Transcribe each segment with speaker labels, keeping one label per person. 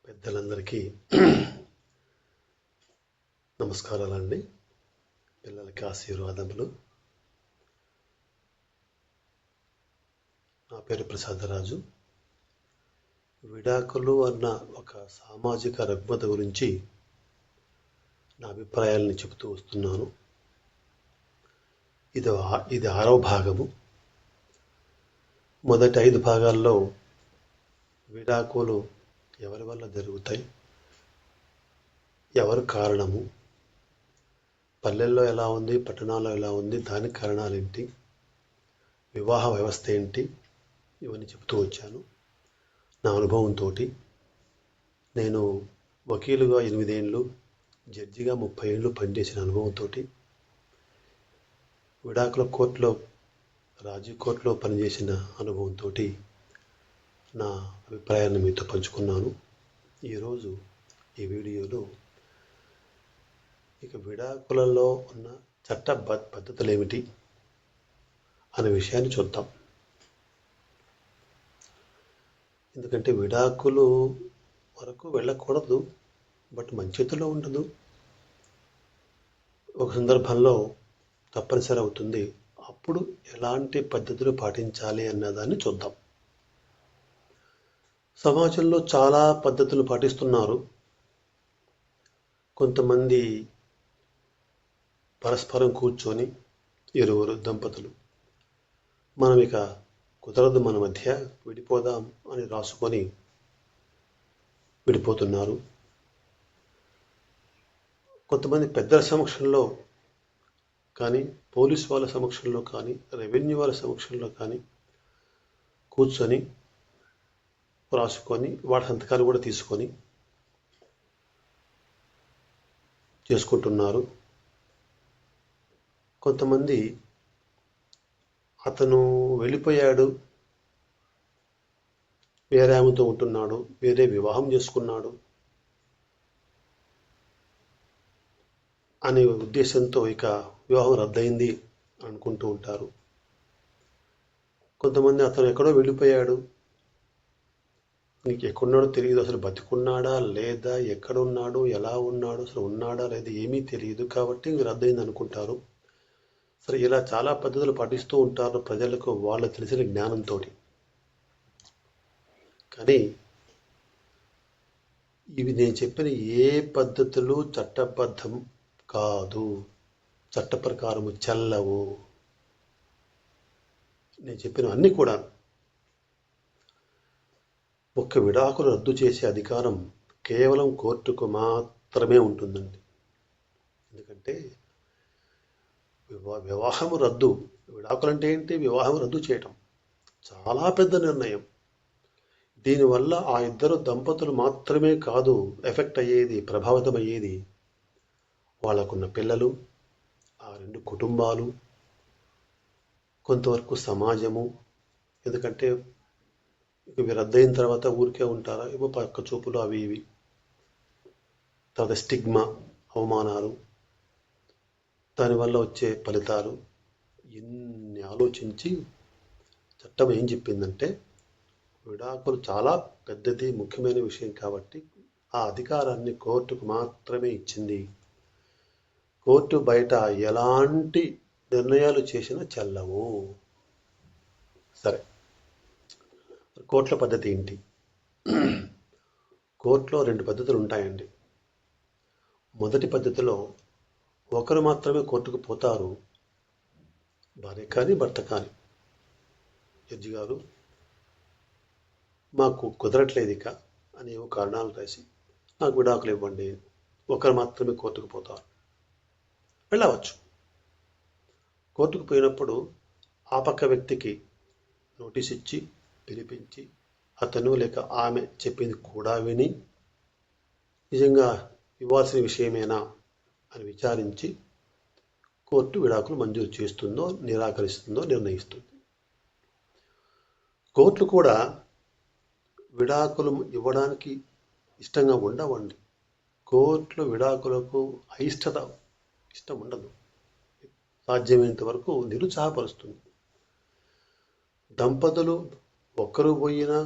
Speaker 1: పెద్దలందరికీ నమస్కారాలండి. పిల్లలకి ఆశీర్వాదములు. నా పేరు ప్రసాదరాజు. విడాకులు అన్న ఒక సామాజిక రుగ్మత గురించి నా అభిప్రాయాలని చెబుతూ వస్తున్నాను. ఇది 6వ భాగము. మొదటి 5 భాగాల్లో విడాకులు ఎవరి వల్ల జరుగుతాయి, ఎవరు కారణము, పల్లెల్లో ఎలా ఉంది, పట్టణాల్లో ఎలా ఉంది, దానికి కారణాలు ఏంటి, వివాహ వ్యవస్థ ఏంటి, ఇవన్నీ చెబుతూ వచ్చాను. నా అనుభవంతో నేను వకీలుగా 8 ఏళ్ళు, జడ్జిగా 30 ఏళ్ళు పనిచేసిన అనుభవంతో, విడాకుల కోర్టులో, రాజీ కోర్టులో పనిచేసిన అనుభవంతో నా అభిప్రాయాన్ని మీతో పంచుకున్నాను. ఈరోజు ఈ వీడియోలో విడాకులలో ఉన్న చట్ట పద్ధతులు ఏమిటి అనే విషయాన్ని చూద్దాం. ఎందుకంటే విడాకులు వరకు వెళ్ళకూడదు, బట్ మన చేతిలో ఉండదు. ఒక సందర్భంలో తప్పనిసరి అవుతుంది. అప్పుడు ఎలాంటి పద్ధతులు పాటించాలి అన్నదాన్ని చూద్దాం. సమాజంలో చాలా పద్ధతులు పాటిస్తున్నారు. కొంతమంది పరస్పరం కూర్చొని ఇరువురు దంపతులు మనం ఇక కుదరదు, మన మధ్య విడిపోదాం అని రాసుకొని విడిపోతున్నారు. కొంతమంది పెద్దల సమక్షంలో కానీ, పోలీసు వాళ్ళ సమక్షంలో కానీ, రెవెన్యూ వాళ్ళ సమక్షంలో కానీ కూర్చొని రాసుకొని వాటి సంతకాలు కూడా తీసుకొని చేసుకుంటున్నారు. కొంతమంది అతను వెళ్ళిపోయాడు, వేరే ఆమెతో ఉంటున్నాడు, వేరే వివాహం చేసుకున్నాడు అనే ఉద్దేశంతో ఇక వివాహం రద్దయింది అనుకుంటూ ఉంటారు. కొంతమంది అతను ఎక్కడో వెళ్ళిపోయాడు, నీకు ఎక్కడున్నాడో తెలియదు, అసలు బతికున్నాడా లేదా, ఎక్కడున్నాడు, ఎలా ఉన్నాడు, అసలు ఉన్నాడా లేదా ఏమీ తెలియదు, కాబట్టి రద్దయింది అనుకుంటారు. సరే, ఇలా చాలా పద్ధతులు పాటిస్తూ ఉంటారు ప్రజలకు వాళ్ళు తెలిసిన జ్ఞానంతో. కానీ ఇవి నేను చెప్పిన ఏ పద్ధతులు చట్టబద్ధం కాదు, చట్ట ప్రకారము చెల్లవు. నేను చెప్పిన అన్నీ కూడా ఒక్క విడాకులు రద్దు చేసే అధికారం కేవలం కోర్టుకు మాత్రమే ఉంటుందండి. ఎందుకంటే వివాహం రద్దు, విడాకులు అంటే ఏంటి, వివాహం రద్దు చేయటం చాలా పెద్ద నిర్ణయం. దీనివల్ల ఆ ఇద్దరు దంపతులు మాత్రమే కాదు ఎఫెక్ట్ అయ్యేది, ప్రభావితం అయ్యేది వాళ్ళకున్న పిల్లలు, ఆ 2 కుటుంబాలు, కొంతవరకు సమాజము. ఎందుకంటే ఇవి రద్దయిన తర్వాత ఊరికే ఉంటారా, ఏవో పక్క చూపులు అవి ఇవి, తర్వాత స్టిగ్మా, అవమానాలు, దానివల్ల వచ్చే ఫలితాలు, ఇన్ని ఆలోచించి చట్టం ఏం చెప్పిందంటే విడాకులు చాలా పెద్దది, ముఖ్యమైన విషయం కాబట్టి ఆ అధికారాన్ని కోర్టుకు మాత్రమే ఇచ్చింది. కోర్టు బయట ఎలాంటి నిర్ణయాలు చేసినా చెల్లవు. సరే, కోర్టుల పద్ధతి ఏంటి? కోర్టులో 2 పద్ధతులు ఉంటాయండి. మొదటి పద్ధతిలో ఒకరు మాత్రమే కోర్టుకు పోతారు, భార్య కానీ భర్త కానీ. జడ్జి గారు మాకు కుదరట్లేదు ఇక అని ఏవో కారణాలు రాసి నాకు విడాకులు ఇవ్వండి, ఒకరు మాత్రమే కోర్టుకు పోతారు. వెళ్ళవచ్చు. కోర్టుకు పోయినప్పుడు ఆ పక్క వ్యక్తికి నోటీస్ ఇచ్చి పిలిపించి అతను లేక ఆమె చెప్పింది కూడా విని నిజంగా ఇవ్వాల్సిన విషయమేనా అని విచారించి కోర్టు విడాకులు మంజూరు చేస్తుందో నిరాకరిస్తుందో నిర్ణయిస్తుంది. కోర్టులు కూడా విడాకులు ఇవ్వడానికి ఇష్టంగా ఉండవండి. కోర్టులో విడాకులకు ఇష్టం ఉండదు, సాధ్యమైనంత వరకు నిరుత్సాహపరుస్తుంది. దంపతులు ఒక్కరు పోయినా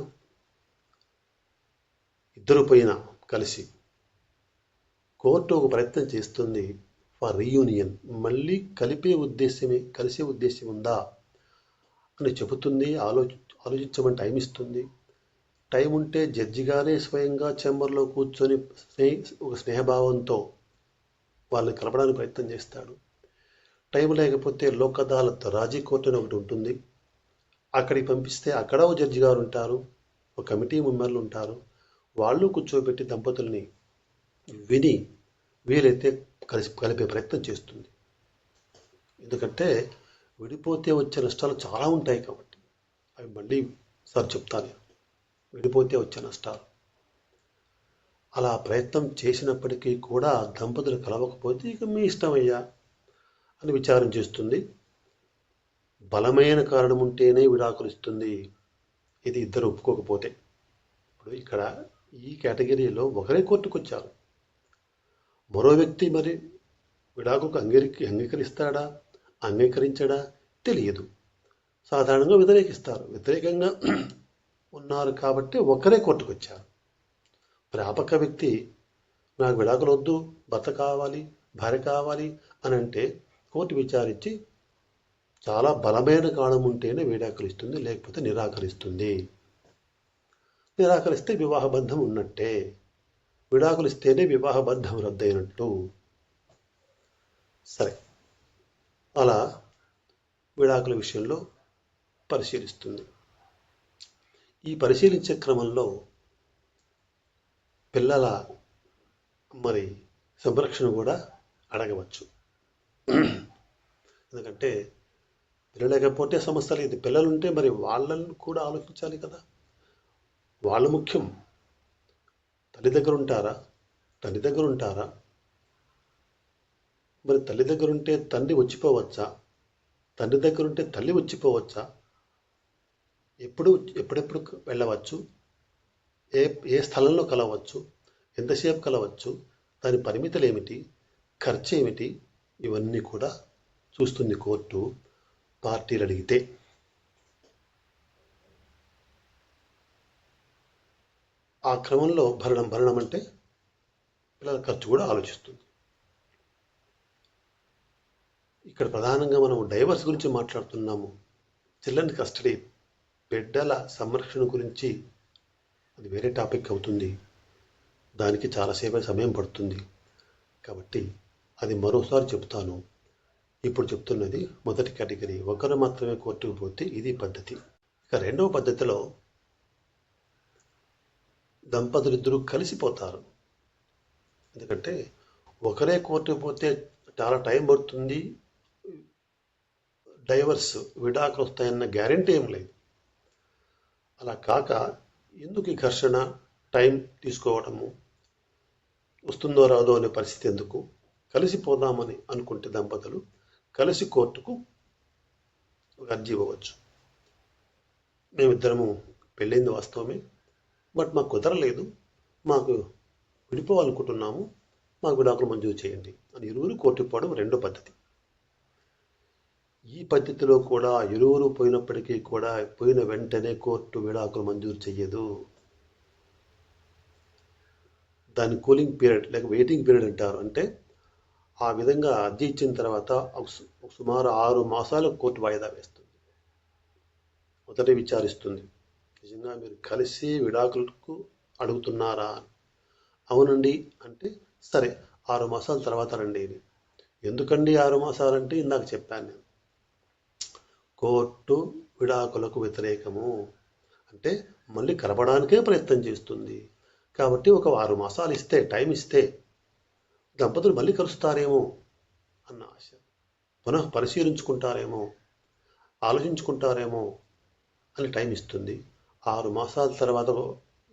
Speaker 1: ఇద్దరు పోయినా కలిసి కోర్టు ఒక ప్రయత్నం చేస్తుంది ఫర్ రీయూనియన్, మళ్ళీ కలిసే ఉద్దేశం ఉందా అని చెబుతుంది. ఆలోచించమని టైం ఇస్తుంది. టైం ఉంటే జడ్జి గారే స్వయంగా ఛాంబర్లో కూర్చొని ఒక స్నేహభావంతో వాళ్ళని కలపడానికి ప్రయత్నం చేస్తాడు. టైం లేకపోతే లోక్ అదాలత్, రాజీ కోర్టు అని ఒకటి ఉంటుంది. అక్కడికి పంపిస్తే అక్కడ ఓ జడ్జి గారు ఉంటారు, ఒక కమిటీ మెంబర్లు ఉంటారు. వాళ్ళు కూర్చోబెట్టి దంపతుల్ని విని వీలైతే కలిపే ప్రయత్నం చేస్తుంది. ఎందుకంటే విడిపోతే వచ్చే నష్టాలు చాలా ఉంటాయి కాబట్టి అవి మళ్ళీ చెప్తాను నేను. విడిపోతే వచ్చే నష్టాలు, అలా ప్రయత్నం చేసినప్పటికీ కూడా దంపతులు కలవకపోతే ఇక మీ ఇష్టమయ్యా అని విచారం చేస్తుంది. బలమైన కారణం ఉంటేనే విడాకులు ఇస్తుంది, ఇది ఇద్దరు ఒప్పుకోకపోతే. ఇప్పుడు ఇక్కడ ఈ కేటగిరీలో ఒకరే కోర్టుకు వచ్చారు, మరో వ్యక్తి మరి విడాకులకు అంగీకరిస్తాడా అంగీకరించడా తెలియదు. సాధారణంగా వ్యతిరేకంగా ఉన్నారు కాబట్టి ఒకరే కోర్టుకు వచ్చారు. మరి ఆ పక్క వ్యక్తి నాకు విడాకులు వద్దు, భర్త కావాలి, భార్య కావాలి అని అంటే కోర్టు విచారించి చాలా బలమైన కారణం ఉంటేనే విడాకులు ఇస్తుంది, లేకపోతే నిరాకరిస్తుంది. నిరాకరిస్తే వివాహబంధం ఉన్నట్టే, విడాకులు ఇస్తేనే వివాహబంధం రద్దయినట్టు. సరే, అలా విడాకుల విషయంలో పరిశీలిస్తుంది. ఈ పరిశీలించే క్రమంలో పిల్లల మరి సంరక్షణ కూడా అడగవచ్చు. ఎందుకంటే పిల్లలు లేకపోతే సమస్య లేదు, పిల్లలుంటే మరి వాళ్ళని కూడా ఆలోచించాలి కదా. వాళ్ళు ముఖ్యం. తల్లి దగ్గర ఉంటారా, తండ్రి దగ్గర ఉంటారా? మరి తల్లి దగ్గర ఉంటే తండ్రి వచ్చిపోవచ్చా, తండ్రి దగ్గర ఉంటే తల్లి వచ్చిపోవచ్చా? ఎప్పుడెప్పుడు వెళ్ళవచ్చు, ఏ స్థలంలో కలవచ్చు, ఎంతసేపు కలవచ్చు, దాని పరిమితులు ఏమిటి, ఖర్చు ఏమిటి, ఇవన్నీ కూడా చూస్తుంది కోర్టు పార్టీలు అడిగితే. ఆ క్రమంలో భరణం అంటే పిల్లల ఖర్చు కూడా ఆలోచిస్తుంది. ఇక్కడ ప్రధానంగా మనం డైవర్స్ గురించి మాట్లాడుతున్నాము. చిల్డ్రన్ కస్టడీ, బిడ్డల సంరక్షణ గురించి అది వేరే టాపిక్ అవుతుంది. దానికి చాలాసేపు సమయం పడుతుంది కాబట్టి అది మరోసారి చెప్తాను. ఇప్పుడు చెప్తున్నది మొదటి కేటగిరీ, ఒకరు మాత్రమే కోర్టుకు పోతే ఇది పద్ధతి. ఇక రెండవ పద్ధతిలో దంపతులిద్దరూ కలిసిపోతారు. ఎందుకంటే ఒకరే కోర్టుకు పోతే చాలా టైం పడుతుంది, డైవర్స్ విడాకులు వస్తాయన్న గ్యారెంటీ ఏం లేదు. అలా కాక ఎందుకు ఈ ఘర్షణ, టైం తీసుకోవడము, వస్తుందో రాదో అనే పరిస్థితి ఎందుకు, కలిసిపోదామని అనుకుంటే దంపతులు కలిసి కోర్టుకు ఒక అర్జీ ఇవ్వవచ్చు. మేమిద్దరము పెళ్ళైంది వాస్తవమే, బట్ మాకు కుదరలేదు, మాకు విడిపోవాలనుకుంటున్నాము, మాకు విడాకులు మంజూరు చేయండి అని ఇరువురు కోర్టుకు పోవడం రెండో పద్ధతి. ఈ పద్ధతిలో కూడా ఇరువురు పోయినప్పటికీ కూడా పోయిన వెంటనే కోర్టు విడాకులు మంజూరు చెయ్యదు. దాన్ని కూలింగ్ పీరియడ్ లేక వెయిటింగ్ పీరియడ్ అంటారు. అంటే ఆ విధంగా అర్జీ ఇచ్చిన తర్వాత సుమారు 6 మాసాలు కోర్టు వాయిదా వేస్తుంది. మొదట విచారిస్తుంది, నిజంగా మీరు కలిసి విడాకులకు అడుగుతున్నారా? అవునండి అంటే సరే 6 మాసాల తర్వాత రండి. ఎందుకండి 6 మాసాలంటే ఇందాక చెప్పాను నేను, కోర్టు విడాకులకు వ్యతిరేకము, అంటే మళ్ళీ కలపడానికే ప్రయత్నం చేస్తుంది. కాబట్టి ఒక 6 మాసాలు ఇస్తే, టైం ఇస్తే దంపతులు మళ్ళీ కలుస్తారేమో అన్న ఆశ, పునః పరిశీలించుకుంటారేమో, ఆలోచించుకుంటారేమో అని టైం ఇస్తుంది. 6 మాసాల తర్వాత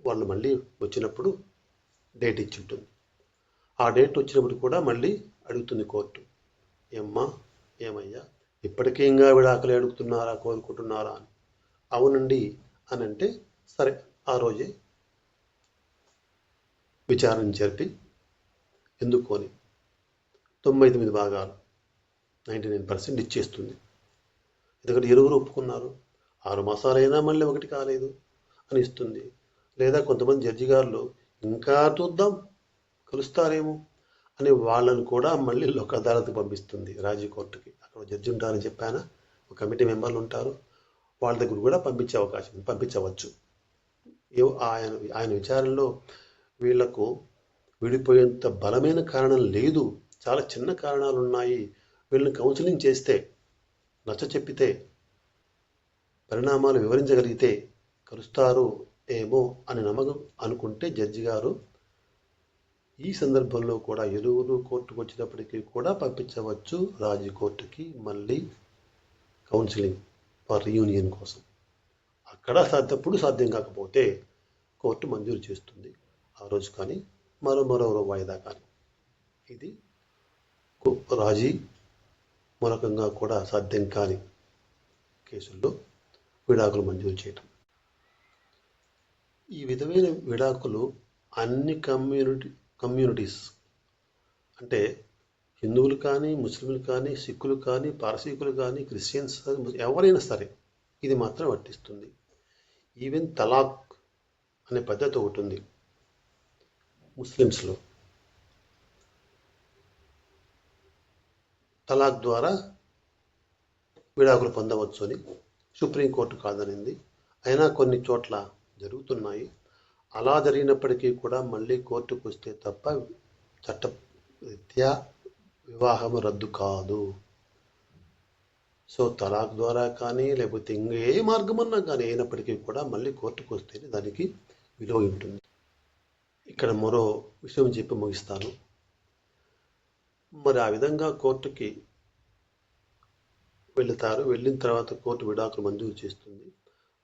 Speaker 1: వాళ్ళు మళ్ళీ వచ్చినప్పుడు డేట్ ఇచ్చి ఉంటుంది. ఆ డేట్ వచ్చినప్పుడు కూడా మళ్ళీ అడుగుతుంది కోర్టు, ఏమయ్యా ఇప్పటికే ఇంకా విడాకులు అడుగుతున్నారా, కోరుకుంటున్నారా అని. అవునండి అని అంటే సరే ఆ రోజే విచారణ జరిపి ఎందుకు అని 99 భాగాలు 99% ఇచ్చేస్తుంది. ఎందుకంటే ఇరువురు ఒప్పుకున్నారు, 6 మాసాలైనా మళ్ళీ ఒకటి కాలేదు అని ఇస్తుంది. లేదా కొంతమంది జడ్జి గారులు ఇంకా చూద్దాం, కలుస్తారేమో అని వాళ్ళని కూడా మళ్ళీ లోక్ అదాలత్కి పంపిస్తుంది, రాజీ కోర్టుకి. అక్కడ జడ్జి ఉంటారని చెప్పానా, ఒక కమిటీ మెంబర్లు ఉంటారు, వాళ్ళ దగ్గర కూడా పంపించవచ్చు. ఆయన ఆయన విచారణలో వీళ్లకు విడిపోయేంత బలమైన కారణం లేదు, చాలా చిన్న కారణాలు ఉన్నాయి, వీళ్ళని కౌన్సిలింగ్ చేస్తే, నచ్చ చెప్పితే, పరిణామాలు వివరించగలిగితే కలుస్తారు ఏమో అని నమ్మకం అనుకుంటే జడ్జి గారు ఈ సందర్భంలో కూడా ఇరువురు కోర్టుకు వచ్చినప్పటికీ కూడా పంపించవచ్చు రాజీ కోర్టుకి మళ్ళీ కౌన్సిలింగ్ ఫర్ రీయూనియన్ కోసం. అక్కడ సాధ్యం కాకపోతే కోర్టు మంజూరు చేస్తుంది ఆ రోజు కానీ మరో వాయిదా కానీ. ఇది రాజీ మూలకంగా కూడా సాధ్యం కాని కేసుల్లో విడాకులు మంజూరు చేయటం. ఈ విధమైన విడాకులు అన్ని కమ్యూనిటీస్ అంటే హిందువులు కానీ, ముస్లింలు కానీ, సిక్కులు కానీ, పారసీకులు కానీ, క్రిస్టియన్స్ ఎవరైనా సరే ఇది మాత్రం వర్తిస్తుంది. ఈవెన్ తలాక్ అనే పద్ధతి ఒకటి ఉంది ముస్లిమ్స్లో. తలాక్ ద్వారా విడాకులు పొందవచ్చు అని సుప్రీంకోర్టు కాదనింది. అయినా కొన్ని చోట్ల జరుగుతున్నాయి. అలా జరిగినప్పటికీ కూడా మళ్ళీ కోర్టుకు వస్తే తప్ప చట్టరీత్యా వివాహము రద్దు కాదు. సో తలాక్ ద్వారా కానీ లేకపోతే ఇంకే మార్గమన్నా కానీ అయినప్పటికీ కూడా మళ్ళీ కోర్టుకు వస్తేనే దానికి విలువ ఉంటుంది. ఇక్కడ మరో విషయం చెప్పి ముగిస్తాను. మరి ఆ విధంగా కోర్టుకి వెళతారు. వెళ్ళిన తర్వాత కోర్టు విడాకులు మంజూరు చేస్తుంది.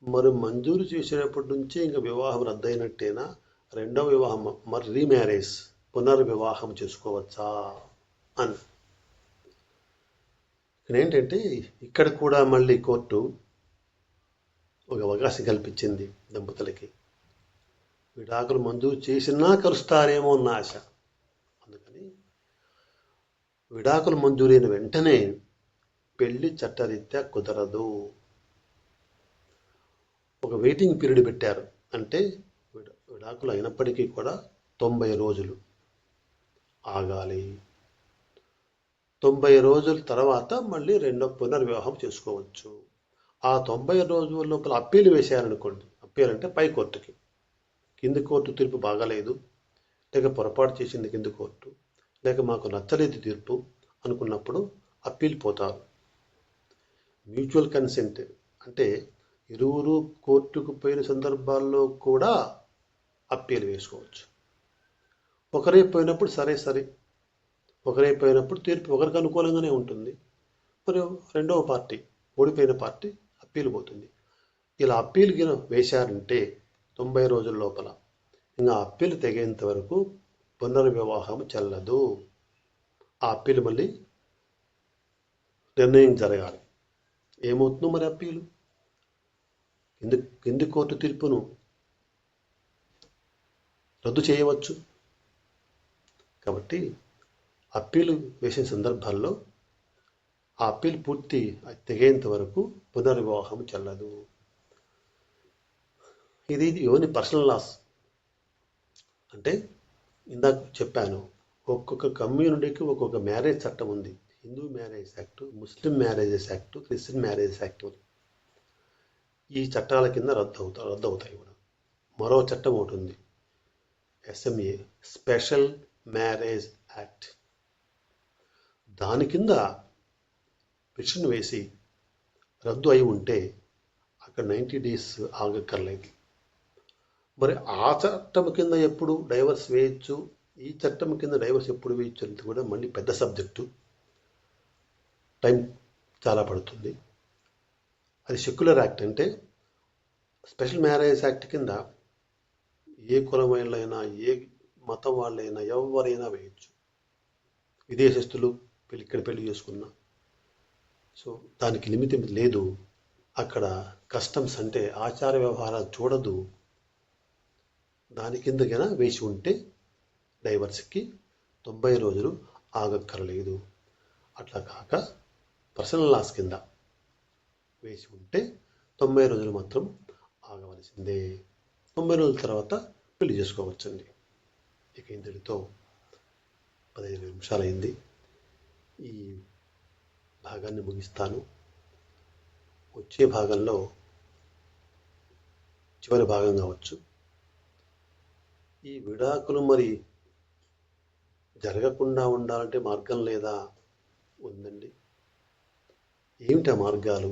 Speaker 1: మరి మంజూరు చేసినప్పటి నుంచే ఇంకా వివాహం రద్దయినట్టేనా, రెండవ వివాహం మరి రీమ్యారేజ్ పునర్వివాహం చేసుకోవచ్చా అని. ఇక్కడ ఏంటంటే ఇక్కడ కూడా మళ్ళీ కోర్టు ఒక అవకాశం కల్పించింది దంపతులకి. విడాకులు మంజూరు చేసినా కలుస్తారేమో అన్న ఆశ. అందుకని విడాకులు మంజూరైన వెంటనే పెళ్లి చట్టరీత్యా కుదరదు. ఒక వెయిటింగ్ పీరియడ్ పెట్టారు. అంటే విడాకులు అయినప్పటికీ కూడా 90 రోజులు ఆగాలి. 90 రోజుల తర్వాత మళ్ళీ రెండో పునర్వివాహం చేసుకోవచ్చు. ఆ 90 రోజుల లోపల అప్పీలు వేశారనుకోండి, అప్పీల్ అంటే పై కోర్టుకి, కింది కోర్టు తీర్పు బాగాలేదు, లేక పొరపాటు చేసింది కింది కోర్టు, లేక మాకు నచ్చలేదు తీర్పు అనుకున్నప్పుడు అప్పీల్ పోతారు. మ్యూచువల్ కన్సెంట్ అంటే ఇరువురు కోర్టుకు పోయిన సందర్భాల్లో కూడా అప్పీల్ వేసుకోవచ్చు. ఒకరైపోయినప్పుడు సరే ఒకరైపోయినప్పుడు తీర్పు ఒకరికి అనుకూలంగానే ఉంటుంది. మరి రెండవ పార్టీ, ఓడిపోయిన పార్టీ అప్పీల్ పోతుంది. ఇలా అప్పీల్ వేశారంటే 90 రోజుల లోపల ఇంకా అప్పీల్ తెగేంత వరకు పునర్వివాహం చెల్లదు. ఆ అప్పీల్ మళ్ళీ నిర్ణయం జరగాలి. ఏమవుతుందో మరి అప్పీలు కింది కోర్టు తీర్పును రద్దు చేయవచ్చు. కాబట్టి అప్పీలు వేసిన సందర్భాల్లో ఆ అప్పీల్ పూర్తి తెగేంత వరకు పునర్వివాహం చెల్లదు. ఇది ఓన్లీ పర్సనల్ లాస్. అంటే ఇందాక చెప్పాను, ఒక్కొక్క కమ్యూనిటీకి ఒక్కొక్క మ్యారేజ్ చట్టం ఉంది. Hindu marriage act, Muslim marriages act, Christian marriages act. ఈ చట్టాల కింద రద్దు అవుతాయి కూడా. మరో చట్టం ఒకటి ఉంది, SMA స్పెషల్ మ్యారేజ్ యాక్ట్. దాని కింద పిటిషన్ వేసి రద్దు అయి ఉంటే అక్కడ 90 days ఆగక్కర్లేదు. మరి ఆ చట్టం కింద ఎప్పుడు డైవర్స్ వేయచ్చు, ఈ చట్టం కింద డైవర్స్ ఎప్పుడు వేయచ్చు అనేది కూడా మళ్ళీ పెద్ద సబ్జెక్టు, టైం చాలా పడుతుంది. అది సెక్యులర్ యాక్ట్. అంటే స్పెషల్ మ్యారేజ్ యాక్ట్ కింద ఏ కులం వాళ్ళైనా, ఏ మతం వాళ్ళైనా, ఎవరైనా వేయచ్చు. విదేశస్తులు ఇక్కడ పెళ్లి చేసుకున్నా. సో దానికి లిమిట్ లేదు. అక్కడ కస్టమ్స్ అంటే ఆచార వ్యవహారాలు చూడదు. దాని కిందకైనా వేసి ఉంటే డైవర్స్కి 90 రోజులు ఆగక్కర్లేదు. అట్లా కాక పర్సనల్ లాస్ కింద వేసి ఉంటే 90 రోజులు మాత్రం ఆగవలసిందే. 90 రోజుల తర్వాత పెళ్లి చేసుకోవచ్చండి. ఇక ఇంతటితో 15 నిమిషాలైంది. ఈ భాగాన్ని ముగిస్తాను. వచ్చే భాగంలో చివరి భాగం కావచ్చు. ఈ విడాకులు మరి జరగకుండా ఉండాలంటే మార్గం లేదా? ఉందండి. ఏమిటి ఆ మార్గాలు?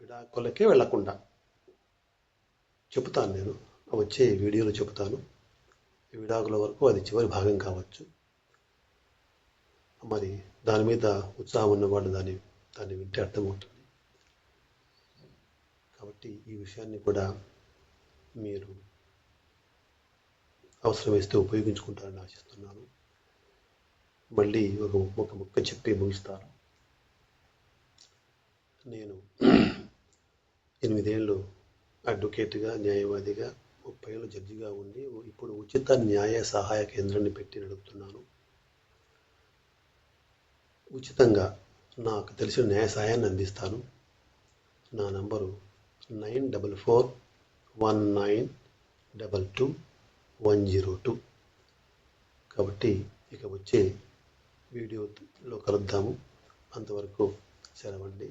Speaker 1: విడాకులకే వెళ్లకుండా చెబుతాను నేను. వచ్చే వీడియోలో చెబుతాను. విడాకుల వరకు అది చివరి భాగం కావచ్చు. మరి దాని మీద ఉత్సాహం ఉన్నవాళ్ళు దాన్ని వింటే అర్థమవుతుంది. కాబట్టి ఈ విషయాన్ని కూడా మీరు అవసరం వేస్తే ఉపయోగించుకుంటారని ఆశిస్తున్నాను. మళ్ళీ ఒక ముక్క చెప్పి ముగిస్తాను. నేను 8 ఏళ్ళు అడ్వకేట్గా, న్యాయవాదిగా, 30 ఏళ్ళు జడ్జిగా ఉండి ఇప్పుడు ఉచిత న్యాయ సహాయ కేంద్రాన్ని పెట్టి నడుపుతున్నాను. ఉచితంగా నాకు తెలిసిన న్యాయ సహాయాన్ని అందిస్తాను. నా నంబరు 9441922102. కాబట్టి ఇక వచ్చే వీడియోలో కలుద్దాము. అంతవరకు సెలవండి.